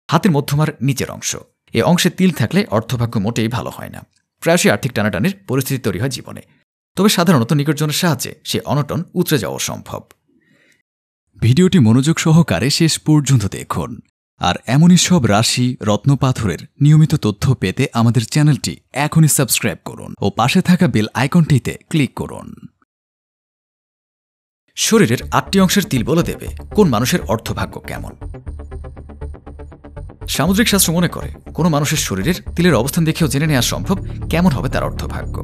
হাতের মধ্যমার নিচের অংশ। এ অংশে তিল থাকলে অর্থভাগ্য মোটেই ভালো হয় না। প্রায়শই আর্থিক টানাটানির পরিস্থিতি তৈরি হয় জীবনে। তবে সাধারণত নিকটজনের সাহায্যে সে অনটন উতরে যাওয়া সম্ভব। ভিডিওটি মনোযোগ সহকারে শেষ পর্যন্ত দেখুন। আর এমনই সব রাশি রত্নপাথরের নিয়মিত তথ্য পেতে আমাদের চ্যানেলটি এখনই সাবস্ক্রাইব করুন ও পাশে থাকা বেল আইকনটিতে ক্লিক করুন। শরীরের ৮টি অংশের তিল বলে দেবে কোন মানুষের অর্থভাগ্য কেমন। সামুদ্রিক শাস্ত্র মনে করে কোনো মানুষের শরীরের তিলের অবস্থান দেখেও জেনে নেওয়া সম্ভব কেমন হবে তার অর্থভাগ্য।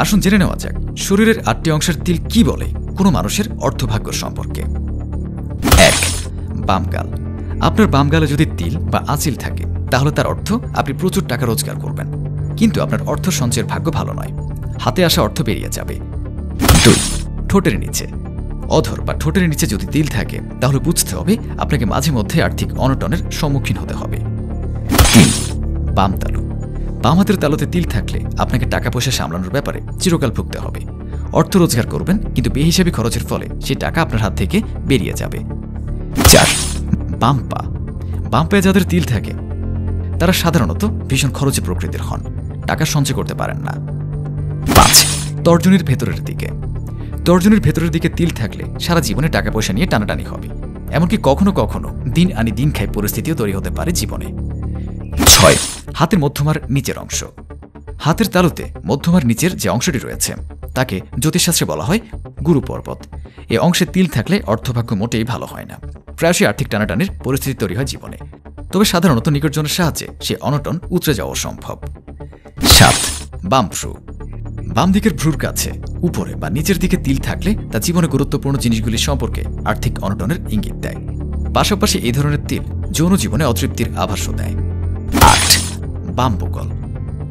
আসুন জেনে নেওয়া যাক শরীরের ৮টি অংশের তিল কি বলে কোনো মানুষের অর্থভাগ্য সম্পর্কে। ১. বাম গাল। আপনার বাম গালে যদি তিল বা আঁচিল থাকে তাহলে তার অর্থ আপনি প্রচুর টাকা রোজগার করবেন, কিন্তু আপনার অর্থ সঞ্চয়ের ভাগ্য ভালো নয়। হাতে আসা অর্থ বেরিয়ে যাবে। ২. ঠোঁটের নিচে। অধর বা ঠোঁটের নিচে যদি তিল থাকে তাহলে বুঝতে হবে আপনাকে মাঝে মধ্যে আর্থিক অনটনের সম্মুখীন হতে হবে। ৩. বাম তালু। বাম হাতের তালুতে তিল থাকলে আপনাকে টাকা পয়সা সামলানোর ব্যাপারে চিরকাল ভুগতে হবে। অর্থ রোজগার করবেন, কিন্তু বেহিসাবি খরচের ফলে সেই টাকা আপনার হাত থেকে বেরিয়ে যাবে। ৪. বাম পা। বাম পায়ে যাদের তিল থাকে তারা সাধারণত ভীষণ খরচে প্রকৃতির হন, টাকা সঞ্চয় করতে পারেন না। ৫. তর্জনীর ভেতরের দিকে। তর্জনীর ভেতরের দিকে তিল থাকলে সারা জীবনে টাকা পয়সা নিয়ে টানাটানি হবে, এমনকি কখনো কখনো দিন আনি দিন খাই পরিস্থিতিও তৈরি হতে পারে জীবনে। ৬. হাতের মধ্যমার নিচের অংশ। হাতের তালুতে মধ্যমার নিচের যে অংশটি রয়েছে তাকে জ্যোতিষশাস্ত্রে বলা হয় গুরু পর্বত। এ অংশে তিল থাকলে অর্থভাগ্য মোটেই ভালো হয় না। প্রায়শই আর্থিক টানাটানির পরিস্থিতি তৈরি হয় জীবনে। তবে সাধারণত নিকটজনের সাহায্যে সে অনটন উতরে যাওয়া সম্ভব। ৭. বাম ভ্রু। বাম দিকের ভ্রুর কাছে উপরে বা নিচের দিকে তিল থাকলে তা জীবনে গুরুত্বপূর্ণ জিনিসগুলি সম্পর্কে আর্থিক অনটনের ইঙ্গিত দেয়। পাশাপাশি এই ধরনের তিল যৌন জীবনে অতৃপ্তির আভাসও দেয়। ৮. বাম বগল।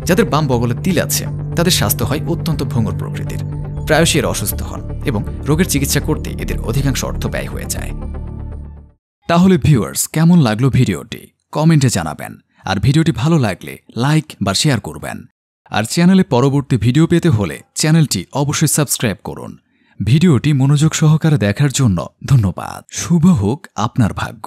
যাদের বাম বগলে তিল আছে তাদের স্বাস্থ্য হয় অত্যন্ত ভঙ্গুর প্রকৃতির। প্রায়শই এরা অসুস্থ হন এবং রোগের চিকিৎসা করতে এদের অধিকাংশ অর্থ ব্যয় হয়ে যায়। তাহলে ভিউয়ার্স, কেমন লাগলো ভিডিওটি কমেন্টে জানাবেন। আর ভিডিওটি ভালো লাগলে লাইক বা শেয়ার করবেন। আর চ্যানেলে পরবর্তী ভিডিও পেতে হলে চ্যানেলটি অবশ্যই সাবস্ক্রাইব করুন। ভিডিওটি মনোযোগ সহকারে দেখার জন্য ধন্যবাদ। শুভ হোক আপনার ভাগ্য।